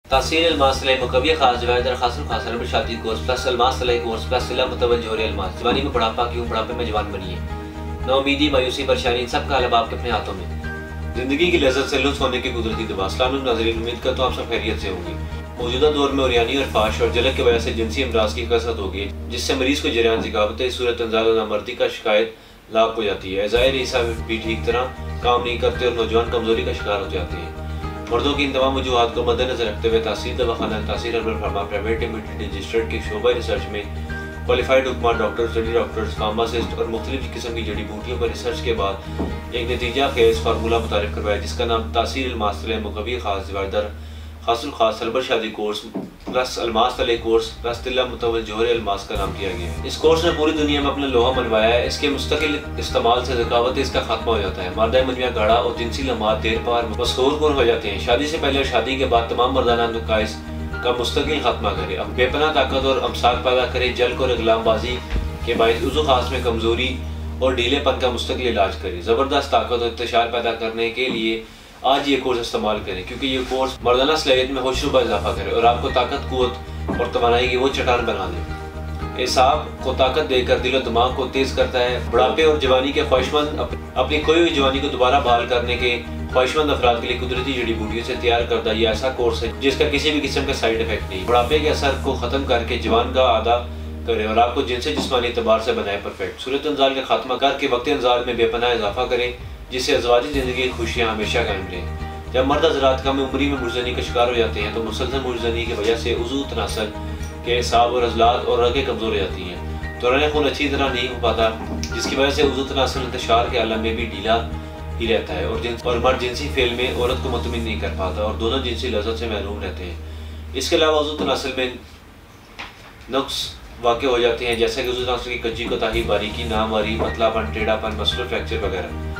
तासीर अलमास मुकव्वी खास जवाहिर खासुल खास रबड़ शादी कोर्स प्लस अलमास कोर्स प्लस सिला मुतवल जोहरी अलमास। जवानी में बुढ़ापा क्यों, बुढ़ापे में जवान बनिए। नाउमीदी, मायूसी, परेशानी, इन सब का हल आपके अपने हाथों में। जिंदगी की लज्जत से लुत्फ होने की कुदरती दुआ। अस्सलाम नाज़रीन, उम्मीद करता हूँ आप सब खैरियत से होंगे। मौजूदा दौर में ओरियानी और फाश और जलक की वजह से जिनसी अमराज की कसरत हो गई, जिससे मरीज को जरियान ज़िकावत सूरत अंजाल और नामर्दी का शिकायत लाक हो जाती है। ज़ाहिर ईसा भी ठीक तरह काम नहीं करते और नौजवान कमजोरी का शिकार हो जाते हैं। मर्दों की इन तमाम वजूहात को मद्देनजर रखते हुए तासीर दवाखाना तासीर urban pharma private limited registered के शोबा रिसर्च में क्वालिफाइड हुक्मा डॉक्टर्स, स्टडी डॉक्टर्स, फार्मासिस्ट और मुख्तलिफ किस्म की जड़ी बूटियों पर रिसर्च के बाद एक नतीजा खेज फार्मूला मुतारिफ करवाया, जिसका नाम तासीर अलमास मुकव्वी खास जवाहिर खासुल खास रबड़ शादी कोर्स प्लस अलमास कोर्स प्लस तिल्ला मुतवल जोहरी अलमास का नाम किया गया है। इस कोर्स ने पूरी दुनिया में अपना लोहा मनवाया है। इसके मुस्तकिल इस्तेमाल से ज़कावत इसका खात्मा हो जाता है। मर्दा मंजवा गाढ़ा और जिनसी लम्हात देर पार मशहूर कौन हो जाते हैं। शादी से पहले और शादी के बाद तमाम मर्दाना नुकाइस का मुस्तकिल खात्मा करे, अब बेपनाह ताकत और अमसाक पैदा करे, जल्क और इगलामबाजी के बायस उज़ु खास में कमजोरी और ढीलेपन का मुस्तकिल इलाज करे। ज़बरदस्त ताकत और इंतशार पैदा करने के लिए आज ये कोर्स इस्तेमाल करें, क्योंकि ये कोर्स मर्दाना सलाहियत में होशरुबा इजाफा करे और आपको ताकत, कुव्वत और तवानाई की वो चट्टान बना दे। एसाब को ताकत देकर दिलो दिमाग को तेज करता है। बुढ़ापे और जवानी के ख्वाहिशमंद अपनी खोई हुई जवानी को दोबारा बहाल करने के ख्वाहिशमंद अफराद के लिए कुदरती जड़ी बूटियों से तैयार करदा ये ऐसा कोर्स है जिसका किसी भी किस्म का साइड इफेक्ट नहीं। बुढ़ापे के असर को खत्म करके जवान का आदा करे और आपको जिनसे जिस्मानी एतबार से बनाए परफेक्ट। सूरत अंजाल का खात्मा करके वक्त अंजाल में बेपनाह इजाफा करे, जिससे अज़वाजी ज़िंदगी की खुशियाँ हमेशा कायम रहें। जब मर्द हज़रात कम उम्री में मुर्जनी का शिकार हो जाते हैं तो मुसलसल मुर्जनी की वजह से उज़ू, तनासल के साब और अज़लात और रगें कमज़ोर हो जाती हैं। दौरान खून अच्छी तरह नहीं हो पाता, जिसकी वजह से उज़ू, तनासल इंतशार के आलम में भी ढीला ही रहता है और मर्द जिनसी फेल में औरत को मुतमिन नहीं कर पाता और दोनों जिनसी लज़्ज़त से महरूम रहते हैं। इसके अलावा उज़ू, तनासल में नुक्स वाक़ हो जाते हैं, जैसे कि उज़ू, तनासल की कच्ची कोताही, बारीकी, नामवारी, पतलापन, टेढ़ापन, मसलर फ्रैक्चर वगैरह।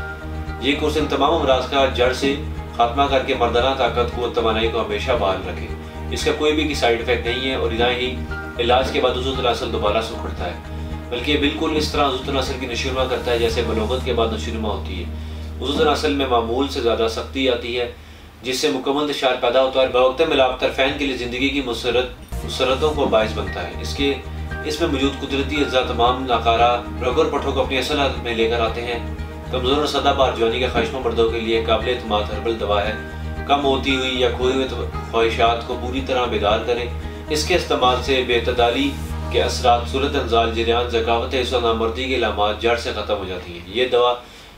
ये कोर्स इन तमाम अमराज का जड़ से खात्मा करके मर्दाना ताकत को तवानाई को हमेशा बहाल रखे। इसका कोई भी साइड इफेक्ट नहीं है और ना ही इलाज के बाद उज़ू, तनासल दोबारा से उखड़ता है, बल्कि ये बिल्कुल इस तरह उज़ू, तनासल की नशोनुमा करता है जैसे बलोगत के बाद नशोनुमा होती है। उज़ू, तनासल में मामूल से ज़्यादा सख्ती आती है, जिससे मुकम्मल इंतशार पैदा होता है। बवक्त मिलाप तरफ़ैन के लिए ज़िंदगी की मुसरतों को बायस बनता है। इसमें मौजूद कुदरती अज्जा तमाम नाकारा रग और पठों को अपनी असल हालत में लेकर आते हैं। कमज़ोर और सदाबहार जवानी के ख्वाहिशमंद मर्दों के लिए काबिल एतमाद हर्बल दवा है। कम होती हुई या खोई हुई ख्वाहिशात को पूरी तरह बेदार करें। इसके इस्तेमाल से बेतदाली के असरात, सूरत अंजाल, जरियान, ज़कावत, नामर्दी के इलामात जड़ से ख़त्म हो जाती हैं। ये दवा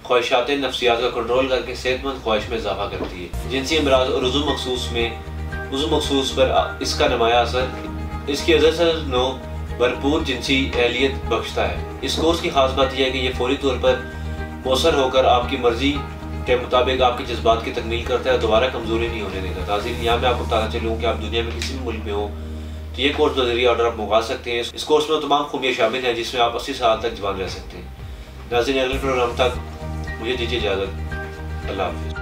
ख्वाहिशात नफ्सियात का कंट्रोल करके सेहतमंद ख्वाहिश में इजाफा करती है। जिनसी अमराज और उज़ू मखसूस पर इसका नुमाया असर इसकी अजर से नो भरपूर जिनसी एहलियत बख्शता है। इस कोर्स की खास बात यह है कि ये फौरी तौर पर मौसर होकर आपकी मर्जी के मुताबिक आपके जज्बात की तकमील करता है, दोबारा कमजोरी नहीं होने देता। नाज़रीन, यहाँ मैं आपको बताना चलूँ कि आप दुनिया में किसी भी मुल्क में हो तो ये कोर्स बज़रिए ऑर्डर आप मंगा सकते हैं। इस कोर्स में तमाम खूबियाँ शामिल हैं, जिसमें आप 80 साल तक जवान रह सकते हैं। नाज़रीन, अगले प्रोग्राम तक मुझे दीजिए इजाज़त। अल्लाह हाफ़िज़।